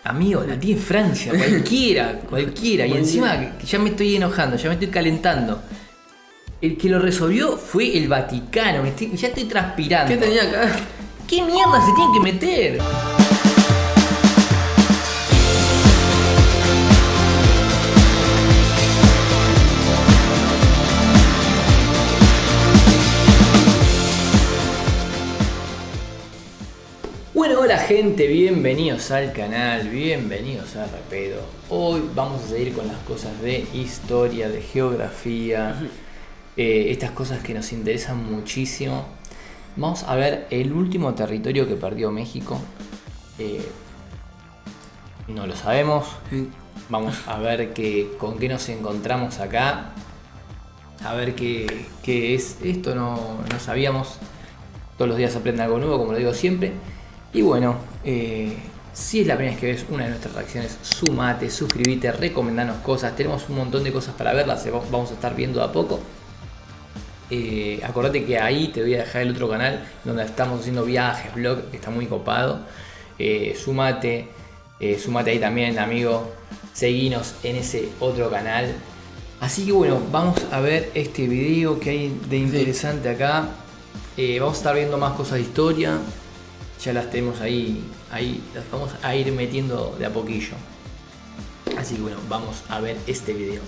Amigo, la tiene Francia, cualquiera. Y Muy encima bien. que ya me estoy enojando, ya me estoy calentando. El que lo resolvió fue el Vaticano, ya estoy transpirando. ¿Qué tenía acá? ¿Qué mierda se tiene que meter? Bueno, hola gente, bienvenidos al canal, bienvenidos a Rapedo. Hoy vamos a seguir con las cosas de historia, de geografía, estas cosas que nos interesan muchísimo. Vamos a ver el último territorio que perdió México. No lo sabemos. Vamos a ver con qué nos encontramos acá. A ver qué es esto, no sabíamos. Todos los días se aprende algo nuevo, como lo digo siempre. Y bueno, si es la primera vez que ves una de nuestras reacciones, sumate, suscríbete, recomendanos cosas. Tenemos un montón de cosas para verlas, vamos a estar viendo a poco. Acordate que ahí te voy a dejar el otro canal donde estamos haciendo viajes, vlog, que está muy copado. Sumate ahí también, amigo. Seguinos en ese otro canal. Así que bueno, vamos a ver este video que hay de interesante acá. Vamos a estar viendo más cosas de historia. Ya las tenemos ahí las vamos a ir metiendo de a poquillo. Así que bueno, vamos a ver este video.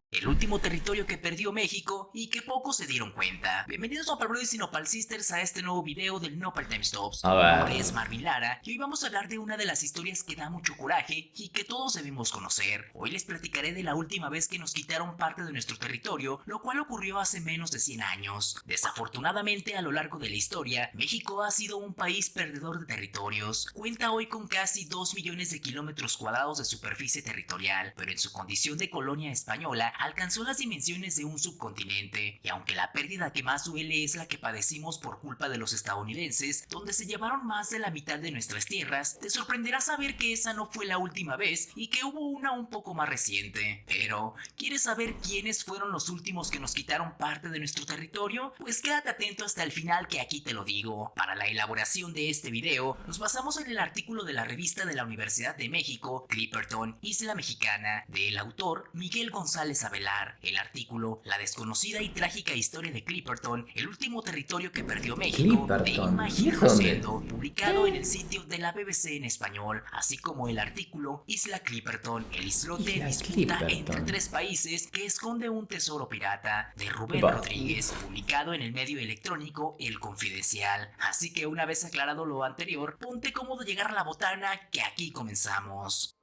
El último territorio que perdió México y que pocos se dieron cuenta. Bienvenidos Nopal Brothers y Nopal Sisters a este nuevo video del Nopal Time Stops. A ver. Mi nombre es Marvin Lara y hoy vamos a hablar de una de las historias que da mucho coraje y que todos debemos conocer. Hoy les platicaré de la última vez que nos quitaron parte de nuestro territorio, lo cual ocurrió hace menos de 100 años. Desafortunadamente, a lo largo de la historia, México ha sido un país perdedor de territorios. Cuenta hoy con casi 2 millones de kilómetros cuadrados de superficie territorial, pero en su condición de colonia española, alcanzó las dimensiones de un subcontinente, y aunque la pérdida que más duele es la que padecimos por culpa de los estadounidenses, donde se llevaron más de la mitad de nuestras tierras, te sorprenderá saber que esa no fue la última vez y que hubo una un poco más reciente. Pero, ¿quieres saber quiénes fueron los últimos que nos quitaron parte de nuestro territorio? Pues quédate atento hasta el final que aquí te lo digo. Para la elaboración de este video, nos basamos en el artículo de la revista de la Universidad de México, Clipperton, Isla Mexicana, del autor Miguel González Avelar. El artículo, La desconocida y trágica historia de Clipperton, el último territorio que perdió México, de Clipperton, Imagine ¿dónde? Rosendo, publicado en el sitio de la BBC en español, así como el artículo Isla Clipperton, el islote Isla disputa Clipperton. entre tres países que esconde un tesoro pirata, de Rubén Bah. Rodríguez, publicado en el medio electrónico El Confidencial. Así que una vez aclarado lo anterior, ponte cómodo llegar a la botana, que aquí comenzamos.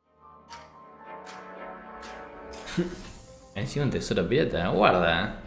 Encima un tesoro pirata, guarda.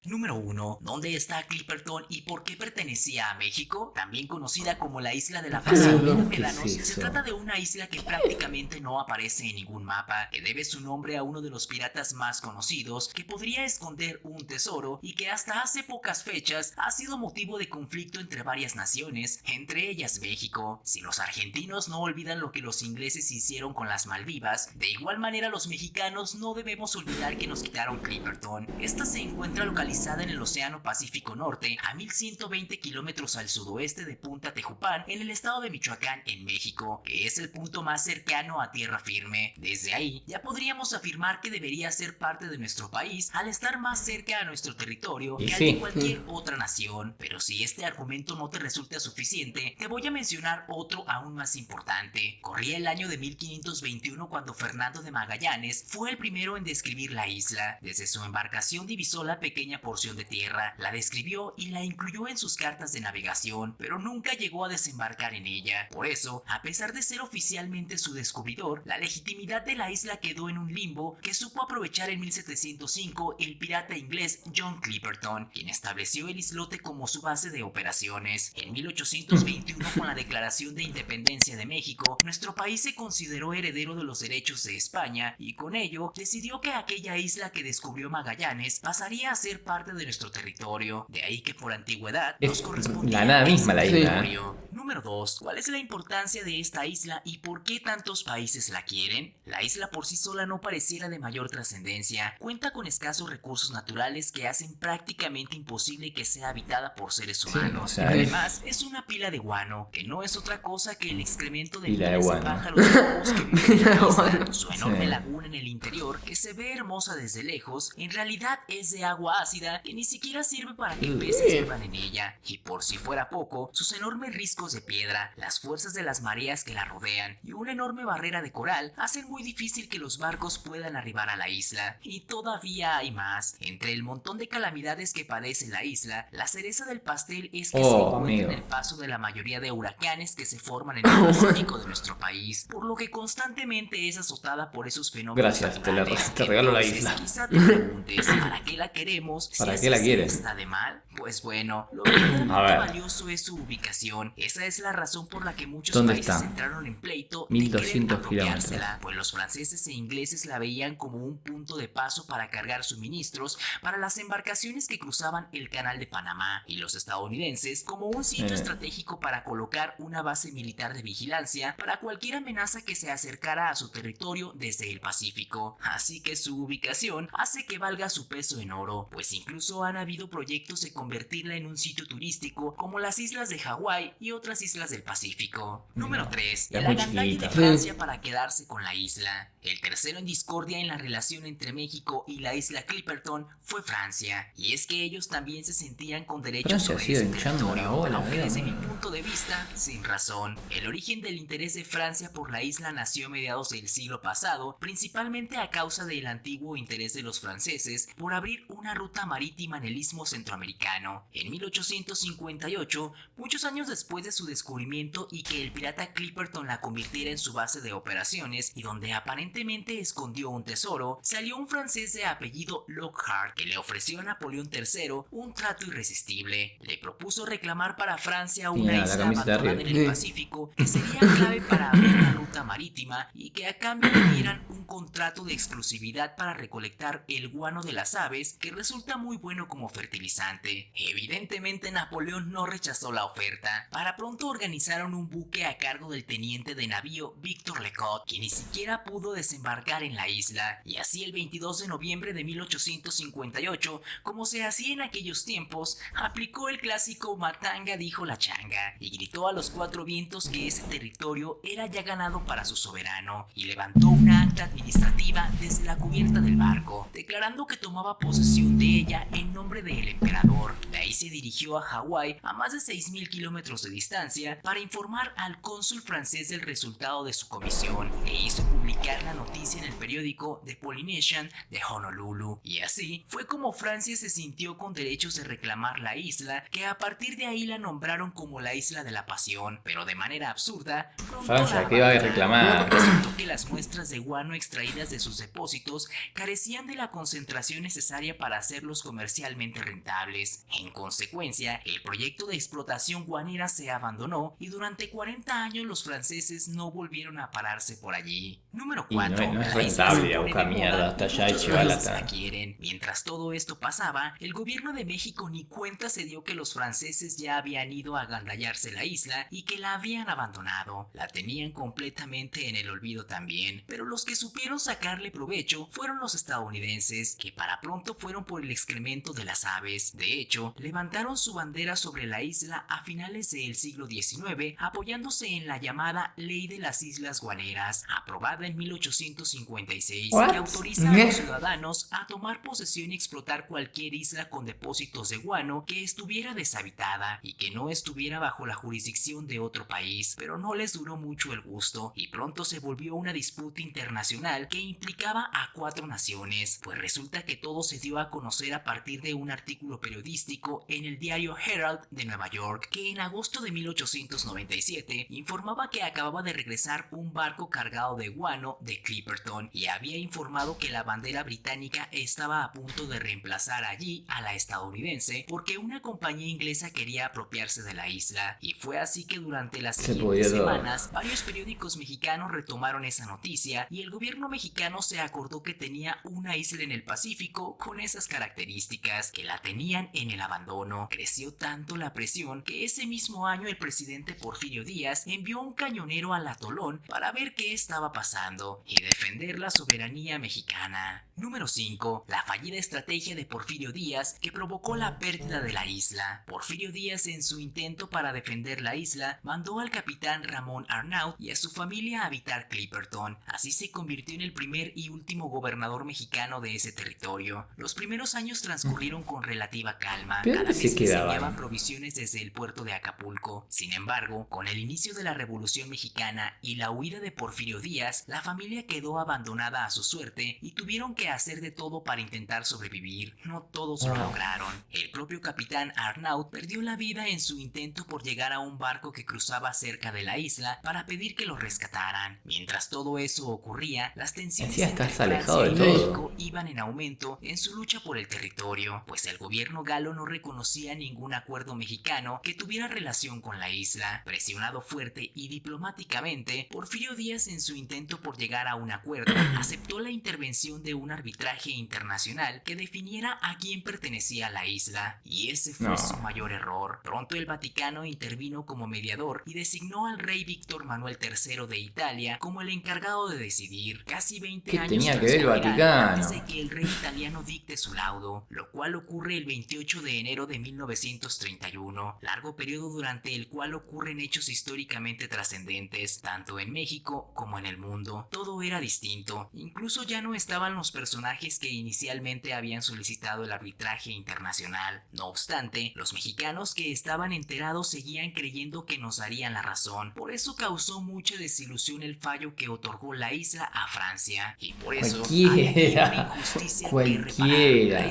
Número 1. ¿Dónde está Clipperton y por qué pertenecía a México? También conocida como la isla de la paz Ah, en ¿qué Médanos, es se eso? trata de una isla que prácticamente no aparece en ningún mapa, que debe su nombre a uno de los piratas más conocidos, que podría esconder un tesoro y que hasta hace pocas fechas ha sido motivo de conflicto entre varias naciones, entre ellas México. Si los argentinos no olvidan lo que los ingleses hicieron con las Maldivas, de igual manera los mexicanos no debemos olvidar que nos quitaron Clipperton. Esta se encuentra localizada en el Océano Pacífico Norte, a 1120 kilómetros al sudoeste de Punta Tejupán, en el estado de Michoacán, en México, que es el punto más cercano a tierra firme. Desde ahí, ya podríamos afirmar que debería ser parte de nuestro país al estar más cerca a nuestro territorio Y que al sí. de cualquier otra nación. Pero si este argumento no te resulta suficiente, te voy a mencionar otro aún más importante. Corría el año de 1521 cuando Fernando de Magallanes fue el primero en describir la isla. Desde su embarcación divisó la pequeña porción de tierra, la describió y la incluyó en sus cartas de navegación, pero nunca llegó a desembarcar en ella. Por eso, a pesar de ser oficialmente su descubridor, la legitimidad de la isla quedó en un limbo que supo aprovechar en 1705 el pirata inglés John Clipperton, quien estableció el islote como su base de operaciones. En 1821, con la Declaración de Independencia de México, nuestro país se consideró heredero de los derechos de España y con ello decidió que aquella isla que descubrió Magallanes pasaría a ser parte de nuestro territorio, de ahí que por antigüedad Es nos corresponde la nada misma la isla. Número 2. ¿Cuál es la importancia de esta isla y por qué tantos países la quieren? La isla por sí sola no pareciera de mayor trascendencia. Cuenta con escasos recursos naturales que hacen prácticamente imposible que sea habitada por seres humanos. o sea, Además, es una pila de guano, que no es otra cosa que el excremento de Pila de miles de guano. pájaros lobos que viven en la isla. Guano. Su enorme Sí. laguna en el interior, que se ve hermosa desde lejos, en realidad es de agua ácida que ni siquiera sirve para que peces vivan en ella. Y por si fuera poco, sus enormes riscos de piedra, las fuerzas de las mareas que la rodean y una enorme barrera de coral hacen muy difícil que los barcos puedan arribar a la isla. Y todavía hay más. Entre el montón de calamidades que padece la isla, la cereza del pastel es que se encuentra amigo. en el paso de la mayoría de huracanes que se forman en el Pacífico de nuestro país, por lo que constantemente es azotada por esos fenómenos Gracias, naturales. te regalo la Entonces, isla. quizá te preguntes, ¿para qué la queremos? ¿Para Si qué la así quieren? está de mal. Pues bueno, lo verdaderamente A ver. valioso es su ubicación. Esa es la razón por la que muchos ¿Dónde países está? entraron en pleito de 1200 querer kilómetros. apropiársela, pues los franceses e ingleses la veían como un punto de paso para cargar suministros para las embarcaciones que cruzaban el canal de Panamá, y los estadounidenses como un sitio estratégico para colocar una base militar de vigilancia para cualquier amenaza que se acercara a su territorio desde el Pacífico. Así que su ubicación hace que valga su peso en oro, pues incluso han habido proyectos de convertirla en un sitio turístico como las islas de Hawái y otras islas del Pacífico. Número 3. Es El muy agandalle de chiquita. Francia para quedarse con la isla. El tercero en discordia en la relación entre México y la isla Clipperton fue Francia, y es que ellos también se sentían con derechos Francia sobre sigue ese hinchando la territorio, bola, aunque amigo. desde mi punto de vista, sin razón. El origen del interés de Francia por la isla nació a mediados del siglo pasado, principalmente a causa del antiguo interés de los franceses por abrir una ruta marítima en el istmo centroamericano. En 1858, muchos años después de su descubrimiento y que el pirata Clipperton la convirtiera en su base de operaciones y donde aparentemente escondió un tesoro, salió un francés de apellido Lockhart que le ofreció a Napoleón III un trato irresistible. Le propuso reclamar para Francia una Tenía la isla camiseta de abandonada en el River. Pacífico que sería clave para abrir la ruta marítima y que a cambio le dieran un contrato de exclusividad para recolectar el guano de las aves, que resulta muy bueno como fertilizante. Evidentemente Napoleón no rechazó la oferta. Para pronto organizaron un buque a cargo del teniente de navío Victor Lecoq, que ni siquiera pudo desembarcar en la isla, y así el 22 de noviembre de 1858, como se hacía en aquellos tiempos, aplicó el clásico matanga dijo la changa, y gritó a los cuatro vientos que ese territorio era ya ganado para su soberano, y levantó una acta administrativa desde la cubierta del barco, declarando que tomaba posesión de ella en nombre del emperador. De ahí se dirigió a Hawái, a más de 6.000 kilómetros de distancia, para informar al cónsul francés del resultado de su comisión, e hizo publicar la noticia en el periódico The Polynesian de Honolulu. Y así fue como Francia se sintió con derechos de reclamar la isla, que a partir de ahí la nombraron como la Isla de la Pasión, pero de manera absurda, pronto Francia, la ¿qué iba a abandonaron. reclamar? Resultó que las muestras de guano extraídas de sus depósitos carecían de la concentración necesaria para hacerlos comercialmente rentables. En consecuencia, el proyecto de explotación guanera se abandonó y durante 40 años los franceses no volvieron a pararse por allí. Número Y no 4. es La isla rentable se ir a pone buscar de mierda moda hasta y allá y muchos llevarla países hasta- la quieren. Mientras todo esto pasaba, el gobierno de México ni cuenta se dio que los franceses ya habían ido a agandallarse la isla y que la habían abandonado. La tenían completamente en el olvido también, pero los que supieron sacarle provecho fueron los estadounidenses, que para pronto fueron por el excremento de las aves. De hecho, levantaron su bandera sobre la isla a finales del siglo XIX, apoyándose en la llamada Ley de las Islas Guaneras, aprobada en 1856, What? que autoriza a los ciudadanos a tomar posesión y explotar cualquier isla con depósitos de guano que estuviera deshabitada y que no estuviera bajo la jurisdicción de otro país. Pero no les duró mucho el gusto y pronto se volvió una disputa internacional que implicaba a 4 naciones, pues resulta que todo se dio a conocer a partir de un artículo periodístico en el diario Herald de Nueva York, que en agosto de 1897 informaba que acababa de regresar un barco cargado de guano de Clipperton y había informado que la bandera británica estaba a punto de reemplazar allí a la estadounidense porque una compañía inglesa quería apropiarse de la isla. Y fue así que durante las Se siguientes podía todo. semanas varios periódicos mexicanos retomaron esa noticia y el gobierno mexicano se acordó que tenía una isla en el Pacífico con esas características que la tenían en el abandono. Creció tanto la presión que ese mismo año el presidente Porfirio Díaz envió un cañonero al atolón para ver qué estaba pasando y defender la soberanía mexicana. Número 5. La fallida estrategia de Porfirio Díaz que provocó la pérdida de la isla. Porfirio Díaz, en su intento para defender la isla, mandó al capitán Ramón Arnaut y a su familia a habitar Clipperton. Así se convirtió en el primer y último gobernador mexicano de ese territorio. Los primeros años transcurrieron con relativa calma. ¿Pero Cada dónde vez se que se quedaban? enviaban provisiones desde el puerto de Acapulco. Sin embargo, con el inicio de la Revolución Mexicana y la huida de Porfirio Díaz, la familia quedó abandonada a su suerte y tuvieron que hacer de todo para intentar sobrevivir. No todos lo lograron. El propio capitán Arnaut perdió la vida en su intento por llegar a un barco que cruzaba cerca de la isla para pedir que lo rescataran. Mientras todo eso ocurría, las tensiones entre Francia y México iban en aumento en su lucha por el territorio, pues el gobierno galo no reconocía ningún acuerdo mexicano que tuviera relación con la isla. Presionado fuerte y diplomáticamente, Porfirio Díaz, en su intento por llegar a un acuerdo, aceptó la intervención de un arbitraje internacional que definiera a quién pertenecía la isla, y ese fue su mayor error. Pronto el Vaticano intervino como mediador y designó al rey Víctor Manuel III de Italia como el encargado de decidir. Casi 20 años tenía que ver el Vaticano antes de que el rey italiano dicte su laudo, lo cual ocurre el 28 de enero de 1931, largo periodo durante el cual ocurren hechos históricamente trascendentes, tanto en México como en el mundo. Todo era distinto, incluso ya no estaban los personajes que inicialmente habían solicitado el arbitraje internacional. No obstante, los mexicanos que estaban enterados seguían creyendo que nos darían la razón. Por eso causó mucha desilusión el fallo que otorgó la isla a Francia, y por eso cualquiera, amigo, cualquiera.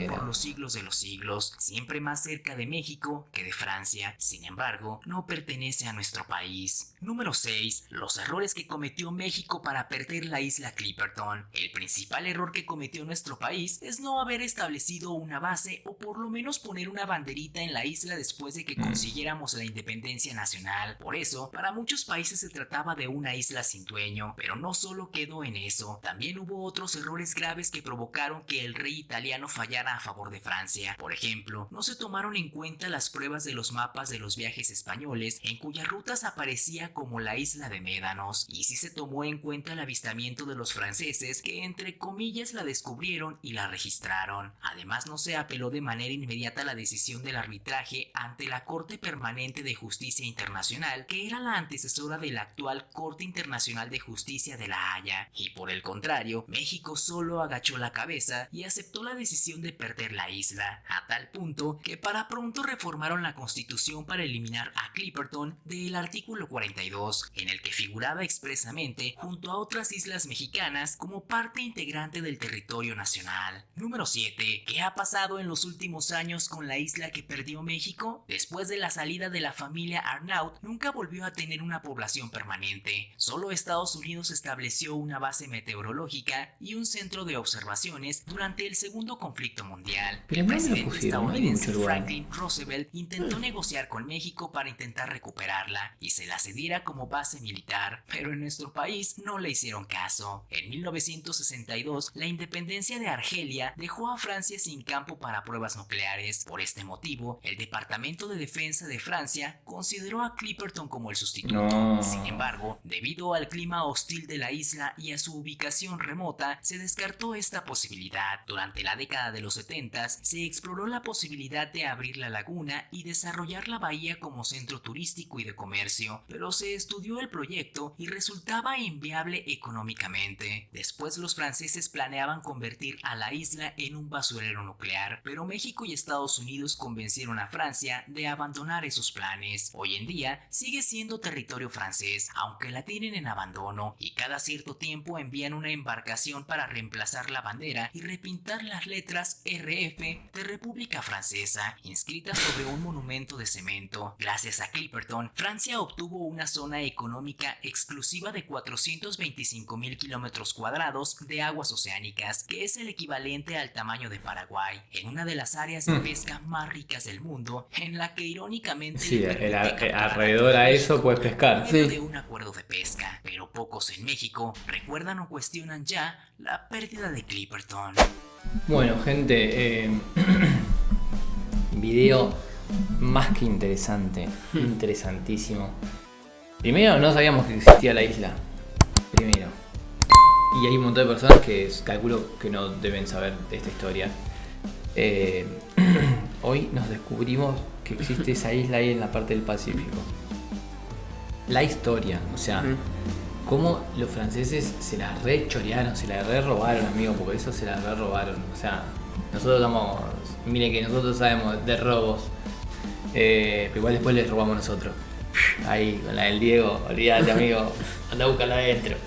por los siglos de los siglos, siempre más cerca de México que de Francia. Sin embargo, no pertenece a nuestro país. Número 6. Los errores que cometió México para perder la isla Clipperton. El principal error que cometió nuestro país es no haber establecido una base o por lo menos poner una banderita en la isla después de que consiguiéramos la independencia nacional. Por eso, para muchos países se trataba de una isla sin dueño, pero no solo quedó en eso. También hubo otros errores graves que provocaron que el rey italiano fallara a favor de Francia. Por ejemplo, no se tomaron en cuenta las pruebas de los mapas de los viajes españoles, en cuyas rutas aparecía como la isla de Médanos, y sí se tomó en cuenta el avistamiento de los franceses, que entre comillas la descubrieron y la registraron. Además, no se apeló de manera inmediata a la decisión del arbitraje ante la Corte Permanente de Justicia Internacional, que era la antecesora de la actual Corte Internacional de Justicia de La Haya, y por el contrario, México solo agachó la cabeza y aceptó la decisión de perder la isla, a tal punto que para pronto reformaron la Constitución para eliminar a Clipperton del artículo 42, en el que figuraba expresamente junto a otras islas mexicanas como parte integrante del territorio nacional. Número 7. ¿Qué ha pasado en los últimos años con la isla que perdió México? Después de la salida de la familia Arnaut, nunca volvió a tener una población permanente. Solo Estados Unidos estableció una base meteorológica y un centro de observaciones durante el segundo conflicto mundial. El presidente estadounidense Franklin Roosevelt intentó negociar con México para intentar recuperarla y se la cediera como base militar, pero en nuestro país no le hicieron caso. En 1962, la independencia de Argelia dejó a Francia sin campo para pruebas nucleares. Por este motivo, el Departamento de Defensa de Francia consideró a Clipperton como el sustituto. Sin embargo, debido al clima hostil de la isla y a su ubicación remota, se descartó esta posibilidad. Durante la década de los 70 se exploró la posibilidad de abrir la laguna y desarrollar la bahía como centro turístico y de comercio, pero se estudió el proyecto y resultaba inviable económicamente. Después, los franceses planeaban convertir a la isla en un basurero nuclear, pero México y Estados Unidos convencieron a Francia de abandonar esos planes. Hoy en día sigue siendo territorio francés, aunque la tienen en abandono, y cada cierto tiempo envían una embarcación para reemplazar la bandera y repintar las letras RF de República Francesa, inscritas sobre un monumento de cemento. Gracias a Clipperton, Francia obtuvo una zona económica exclusiva de 425,000 kilómetros cuadrados de aguas oceánicas, que es el equivalente al tamaño de Paraguay, en una de las áreas de pesca más ricas del mundo, en la que irónicamente alrededor a eso puedes pescar. pescar. En medio de un acuerdo de pesca, pero pocos en México recuerdan o cuestionan ya la pérdida de Clipperton. Bueno, gente, video más que interesante, interesantísimo. Primero, no sabíamos que existía la isla. Primero. Y hay un montón de personas que calculo que no deben saber de esta historia. Hoy nos descubrimos que existe esa isla ahí en la parte del Pacífico. La historia, o sea, cómo los franceses se la re chorearon, se la re robaron, amigo, porque eso se la re robaron. O sea, nosotros damos, miren que nosotros sabemos de robos, pero igual después les robamos nosotros. Ahí, con la del Diego, olvídate, amigo, anda a buscarla adentro.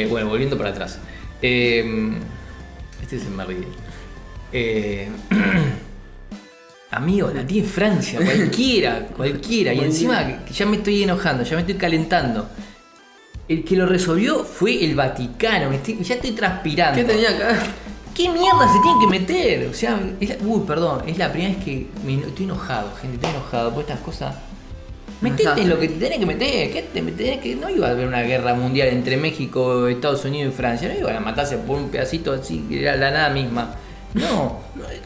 Bueno, volviendo para atrás. Este es el más ridículo. Amigo, la tiene Francia, cualquiera. Y encima que ya me estoy enojando, ya me estoy calentando. El que lo resolvió fue el Vaticano, ya estoy transpirando. ¿Qué tenía acá? ¿Qué mierda se tiene que meter? O sea, perdón, es la primera vez que estoy enojado, gente, estoy enojado por estas cosas. Metete en lo que te tenés que meter. ¿Qué te tenés que? No iba a haber una guerra mundial entre México, Estados Unidos y Francia. No iban a matarse por un pedacito así, que era la nada misma. No,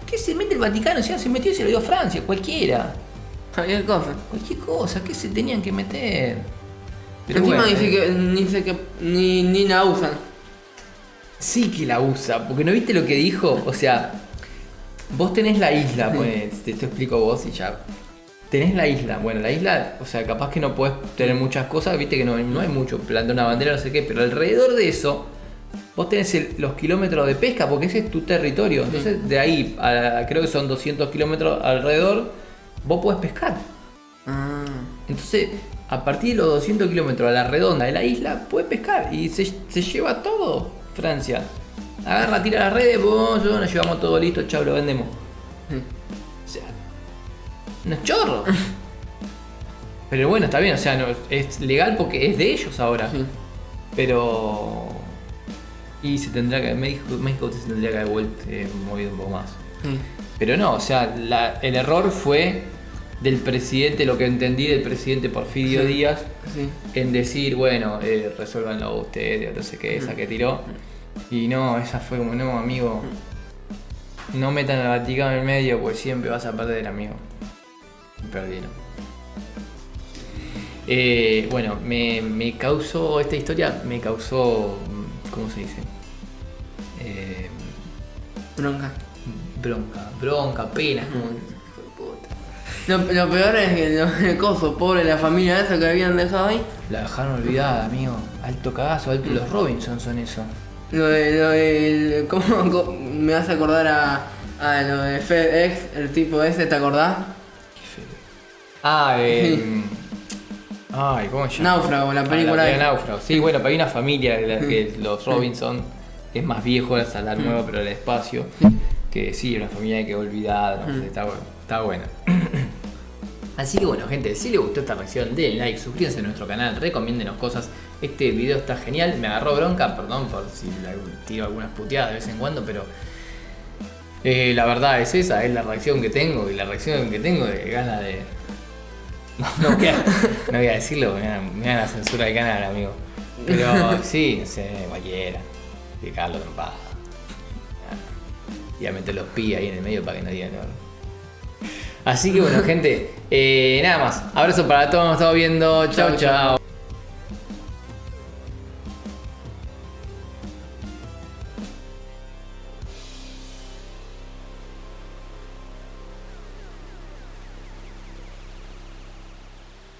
¿qué se mete el Vaticano? Si se metió y se lo dio a Francia, cualquiera. Cualquier Cosa, ¿qué se tenían que meter? Pero encima bueno, dice que ni la usan. Sí que la usa, porque ¿no viste lo que dijo? O sea, vos tenés la isla, pues, te explico a vos y ya. Tenés la isla, bueno, la isla, o sea, capaz que no podés tener muchas cosas, viste que no hay mucho, plantar una bandera, no sé qué, pero alrededor de eso, vos tenés los kilómetros de pesca, porque ese es tu territorio. Entonces, de ahí, creo que son 200 kilómetros alrededor, vos podés pescar. Entonces, a partir de los 200 kilómetros a la redonda de la isla, podés pescar y se lleva todo Francia. Agarra, tira las redes, nos llevamos todo listo, chao, lo vendemos. O sea, no es chorro. Pero bueno, está bien, o sea, no, es legal porque es de ellos ahora. Pero... Y se tendrá que... México se tendría que haber movido un poco más. Pero no, o sea, el error fue del presidente, lo que entendí del presidente Porfirio Díaz, en decir, bueno, resuélvanlo ustedes, no sé qué, esa que tiró. Y no, esa fue como, no, amigo, no metan al Vaticano en el medio, pues siempre vas a perder, amigo. Y perdieron. Bueno, me causó, esta historia me causó, ¿cómo se dice? Bronca, pena, como hijo de puta. Lo peor es que el coso, pobre, la familia esa que habían dejado ahí. La dejaron olvidada, amigo. Alto cagazo, los Robinson son eso. ¿Cómo me vas a acordar a lo de FedEx, el tipo ese, ¿te acordás? Ay, ¿cómo se llama? Náufrago, la película de Náufrago. Sí, bueno, pero hay una familia, que los Robinson, que es más viejo, es a la nueva, pero del espacio. Que sí, una familia que olvidada, no sé, está buena. Así que bueno, gente, si les gustó esta reacción, denle like, suscríbanse a nuestro canal, recomiéndenos cosas. Este video está genial, me agarró bronca, perdón por si tiro algunas puteadas de vez en cuando, pero la verdad es esa, es la reacción que tengo, y la reacción que tengo de ganas de... No voy a decirlo, me dan la censura del canal, amigo. Pero sí, no sé, cualquiera. Picarlo trompada. Y a meter los pi ahí en el medio para que no digan nada. Así que bueno, gente, nada más. Abrazo para todos, nos estamos viendo. Chao, chao.